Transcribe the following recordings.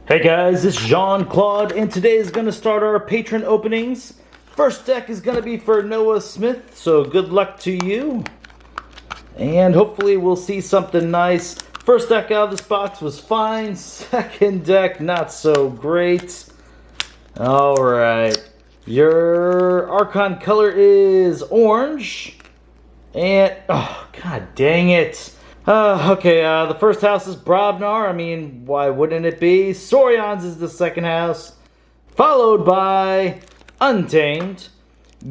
Hey guys, it's Jean-Claude, and today is going to start our patron openings. First deck is going to be for Noah Smith, so good luck to you. And hopefully we'll see something nice. First deck out of this box was fine. Second deck, not so great. Alright. Your Archon color is orange. And, oh, god dang it. The first house is Brobnar. I mean, why wouldn't it be? Saurons is the second house. Followed by Untamed,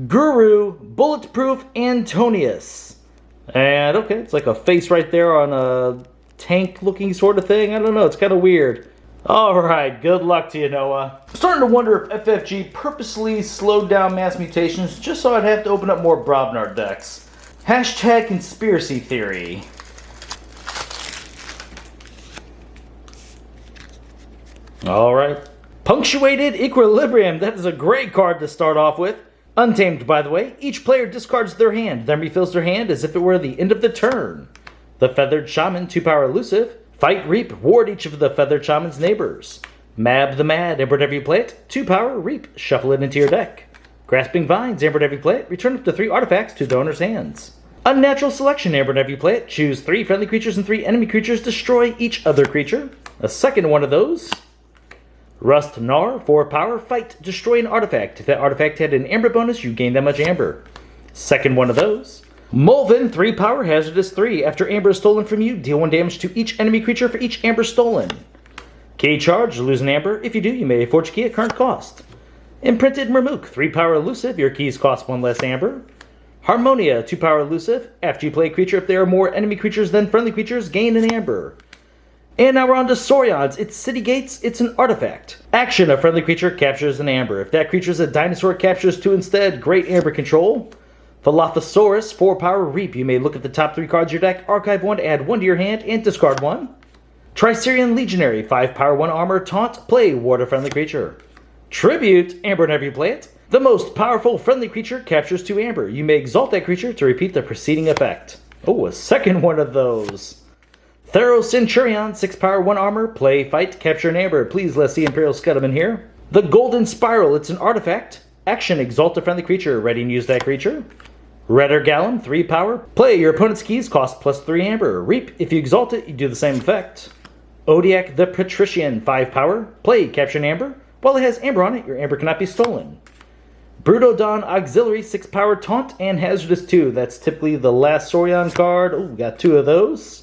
Guru, Bulletproof, Antonius. And, okay, it's like a face right there on a tank-looking sort of thing. I don't know, it's kind of weird. Alright, good luck to you, Noah. I'm starting to wonder if FFG purposely slowed down mass mutations just so I'd have to open up more Brobnar decks. Hashtag conspiracy theory. Alright. Punctuated Equilibrium. That is a great card to start off with. Untamed, by the way. Each player discards their hand, then refills their hand as if it were the end of the turn. The Feathered Shaman, 2-power elusive. Fight, Reap, ward each of the Feathered Shaman's neighbors. Mab the Mad, and whenever you play it, 2-power, Reap, shuffle it into your deck. Grasping Vines, and whenever you play it, return up to 3 artifacts to the owner's hands. Unnatural Selection, and whenever you play it, choose 3 friendly creatures and 3 enemy creatures, destroy each other creature. A second one of those. Rust Gnar, 4-power, fight, destroy an artifact. If that artifact had an amber bonus, you gain that much amber. Second one of those. Mulvin, 3-power, hazardous 3. After amber is stolen from you, deal 1 damage to each enemy creature for each amber stolen. Key charge, lose an amber. If you do, you may forge key at current cost. Imprinted Mermook, 3-power elusive. Your keys cost 1 less amber. Harmonia, 2-power elusive. After you play a creature, if there are more enemy creatures than friendly creatures, gain an amber. And now we're on to Saurons. It's City Gates, it's an artifact. Action, a friendly creature captures an amber. If that creature is a dinosaur, it captures 2 instead. Great amber control. Philothosaurus, 4-power, Reap. You may look at the top 3 cards of your deck, archive 1 to add 1 to your hand, and discard 1. Tricerian Legionary, 5-power, 1 armor, taunt, play, ward a friendly creature. Tribute, amber whenever you play it. The most powerful friendly creature captures 2 amber. You may exalt that creature to repeat the preceding effect. Oh, a second one of those. Thero Centurion, 6-power, 1 armor, play, fight, capture an amber. Please, let's see Imperial Scudam in here. The Golden Spiral, it's an artifact. Action, exalt a friendly creature, ready and use that creature. Redder Gallum, 3-power, play, your opponent's keys cost plus 3 amber. Reap, if you exalt it, you do the same effect. Odiak the Patrician, 5-power, play, capture an amber. While it has amber on it, your amber cannot be stolen. Brutodon Auxiliary, 6-power, taunt, and hazardous 2. That's typically the last Saurion card. Oh, we got 2 of those.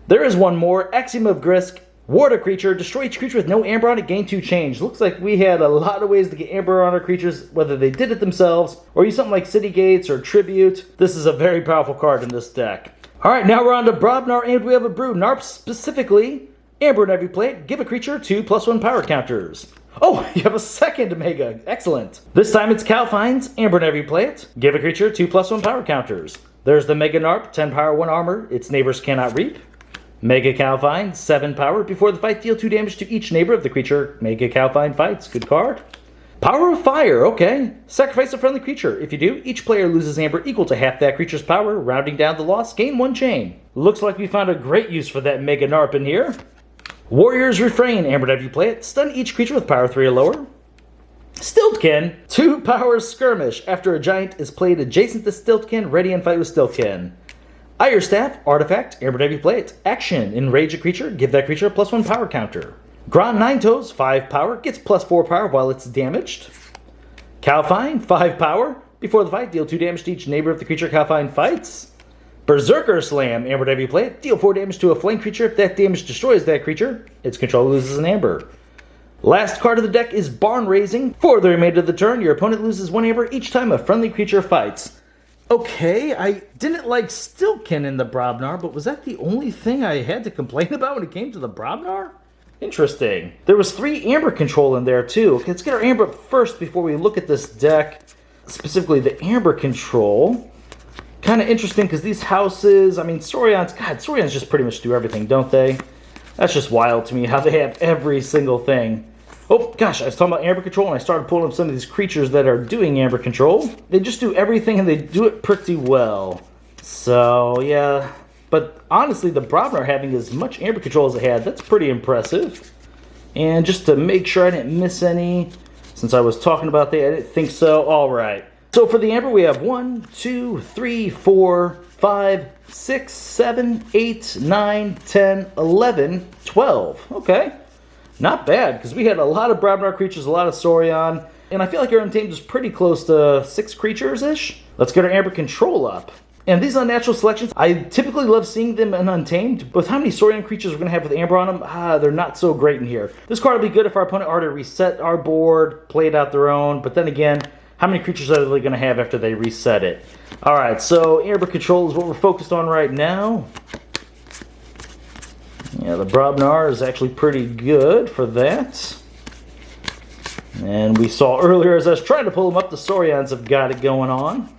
There is one more. Axiom of Grisk. Ward a creature. Destroy each creature with no amber on it. Gain 2 change. Looks like we had a lot of ways to get amber on our creatures, whether they did it themselves or use something like City Gates or Tribute. This is a very powerful card in this deck. Alright, now we're on to Brobnar, and we have a brew. Narp specifically. Amber whenever you play it. Give a creature 2+1 power counters. Oh, you have a second Mega. Excellent. This time it's Calfines. Amber whenever you play it. Give a creature 2+1 power counters. There's the Mega Narp. 10-power, 1 armor. Its neighbors cannot reap. Mega Calfine, 7-power. Before the fight, deal 2 damage to each neighbor of the creature Mega Calfine fights. Good card. Power of Fire, okay. Sacrifice a friendly creature. If you do, each player loses amber equal to half that creature's power. Rounding down the loss, gain 1 chain. Looks like we found a great use for that Mega Narp in here. Warrior's Refrain, amber whenever you play it. Stun each creature with power 3 or lower. Stiltkin, 2-power Skirmish. After a giant is played adjacent to Stiltkin, ready and fight with Stiltkin. Ire Staff, artifact, amber whenever you play it. Action, enrage a creature, give that creature a +1 power counter. Gron Ninetoes, 5-power, gets +4 power while it's damaged. Calfine, 5-power. Before the fight, deal 2 damage to each neighbor of the creature Calfine fights. Berserker Slam, amber whenever you play it. Deal 4 damage to a flank creature. If that damage destroys that creature, its controller loses an amber. Last card of the deck is Barn Raising. For the remainder of the turn, your opponent loses 1 amber each time a friendly creature fights. Okay, I didn't like Stiltkin in the Brobnar, but was that the only thing I had to complain about when it came to the Brobnar? Interesting. There was 3 amber control in there too. Okay, let's get our amber up first before we look at this deck. Specifically the amber control. Kind of interesting because these houses, I mean Saurions, God, Saurions just pretty much do everything, don't they? That's just wild to me how they have every single thing. Oh, gosh, I was talking about amber control, and I started pulling up some of these creatures that are doing amber control. They just do everything, and they do it pretty well. So, yeah. But honestly, the Brobnar having as much amber control as it had, that's pretty impressive. And just to make sure I didn't miss any, since I was talking about that, I didn't think so. All right. So for the amber, we have 1, 2, 3, 4, 5, 6, 7, 8, 9, 10, 11, 12. Okay. Not bad, because we had a lot of Brobnar creatures, a lot of Saurian, and I feel like our Untamed is pretty close to 6 creatures-ish. Let's get our Amber Control up. And these unnatural selections, I typically love seeing them in Untamed, but with how many Saurian creatures we're going to have with Amber on them, they're not so great in here. This card will be good if our opponent already reset our board, played out their own, but then again, how many creatures are they really going to have after they reset it? Alright, so Amber Control is what we're focused on right now. Yeah, the Brobnar is actually pretty good for that. And we saw earlier as I was trying to pull them up, the Saurians have got it going on.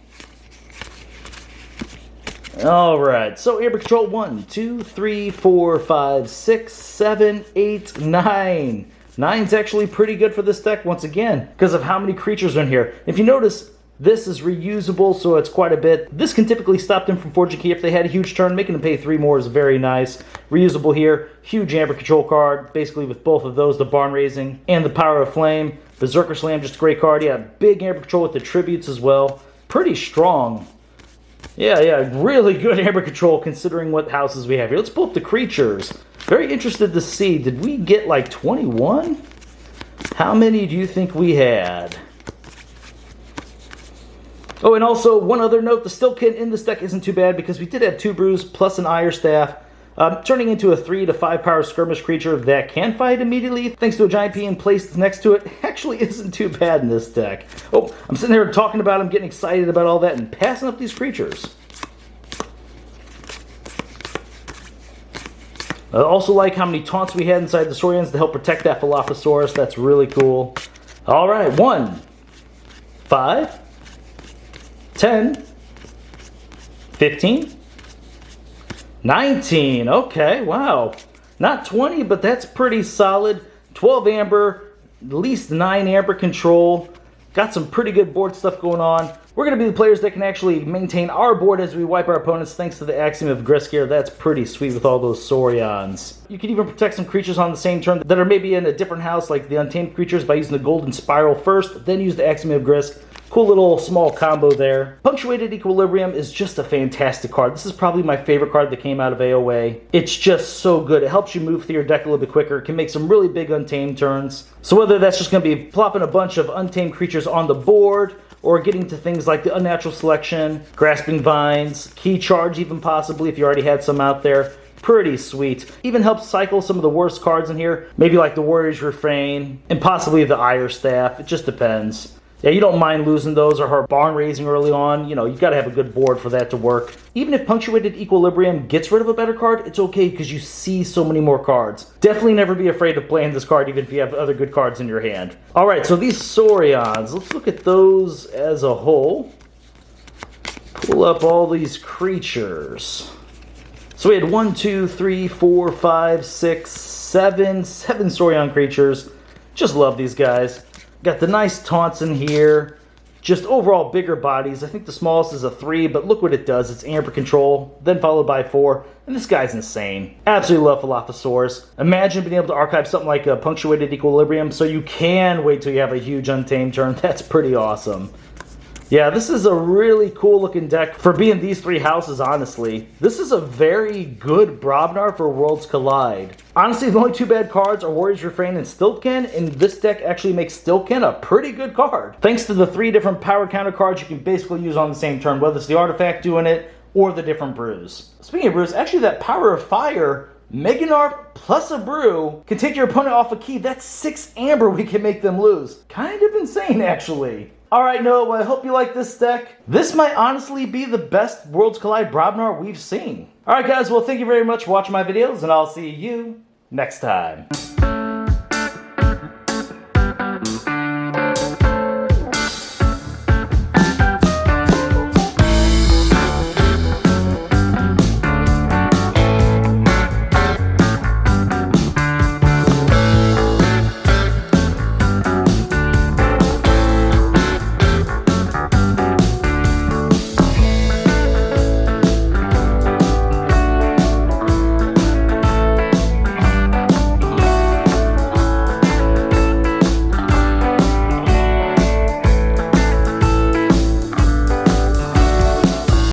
Alright, so Amber Control 1, 2, 3, 4, 5, 6, 7, 8, 9. 9's actually pretty good for this deck once again, because of how many creatures are in here. If you notice, this is reusable, so it's quite a bit. This can typically stop them from forging key if they had a huge turn. Making them pay 3 more is very nice. Reusable here. Huge Amber Control card, basically with both of those, the Barn Raising and the Power of Flame. Berserker Slam, just a great card. Yeah, big Amber Control with the Tributes as well. Pretty strong. Yeah, really good Amber Control considering what houses we have here. Let's pull up the creatures. Very interested to see, did we get like 21? How many do you think we had? Oh, and also, one other note, the Stillkin in this deck isn't too bad because we did have 2 Brews plus an Ire Staff, turning into a 3 to 5 power skirmish creature that can fight immediately, thanks to a Giant Peon placed next to it. Actually isn't too bad in this deck. Oh, I'm sitting here talking about them, getting excited about all that, and passing up these creatures. I also like how many taunts we had inside the Saurians to help protect that Dilophosaurus. That's really cool. Alright, 1, 5, 10, 15, 19. Okay, wow. Not 20, but that's pretty solid. 12 Amber, at least 9 Amber Control. Got some pretty good board stuff going on. We're going to be the players that can actually maintain our board as we wipe our opponents thanks to the Axiom of Grisk here. That's pretty sweet with all those Saurians. You can even protect some creatures on the same turn that are maybe in a different house, like the Untamed creatures, by using the Golden Spiral first, then use the Axiom of Grisk. Cool little small combo there. Punctuated Equilibrium is just a fantastic card. This is probably my favorite card that came out of AOA. It's just so good. It helps you move through your deck a little bit quicker. It can make some really big Untamed turns. So whether that's just going to be plopping a bunch of Untamed creatures on the board, or getting to things like the Unnatural Selection, Grasping Vines, Key Charge even possibly if you already had some out there. Pretty sweet. Even helps cycle some of the worst cards in here. Maybe like the Warrior's Refrain, and possibly the Ire Staff. It just depends. Yeah, you don't mind losing those or her Barn Raising early on. You know, you've got to have a good board for that to work. Even if Punctuated Equilibrium gets rid of a better card, it's okay because you see so many more cards. Definitely never be afraid of playing this card even if you have other good cards in your hand. Alright, so these Saurians, let's look at those as a whole. Pull up all these creatures. So we had 1, 2, 3, 4, 5, 6, 7 Saurian creatures. Just love these guys. Got the nice taunts in here. Just overall bigger bodies. I think the smallest is a 3, but look what it does. It's Amber Control, then followed by 4. And this guy's insane. Absolutely love Dilophosaurus. Imagine being able to archive something like a Punctuated Equilibrium so you can wait till you have a huge Untamed turn. That's pretty awesome. Yeah, this is a really cool looking deck for being these 3 houses, honestly. This is a very good Brobnar for Worlds Collide. Honestly, the only 2 bad cards are Warrior's Refrain and Stiltkin, and this deck actually makes Stiltkin a pretty good card. Thanks to the 3 different power counter cards you can basically use on the same turn, whether it's the artifact doing it or the different brews. Speaking of brews, actually that Power of Fire, Mega Narp plus a brew can take your opponent off a key. That's 6 Amber we can make them lose. Kind of insane, actually. Alright, Noah, well, I hope you like this deck. This might honestly be the best Worlds Collide Brobnar we've seen. Alright guys, well thank you very much for watching my videos, and I'll see you next time.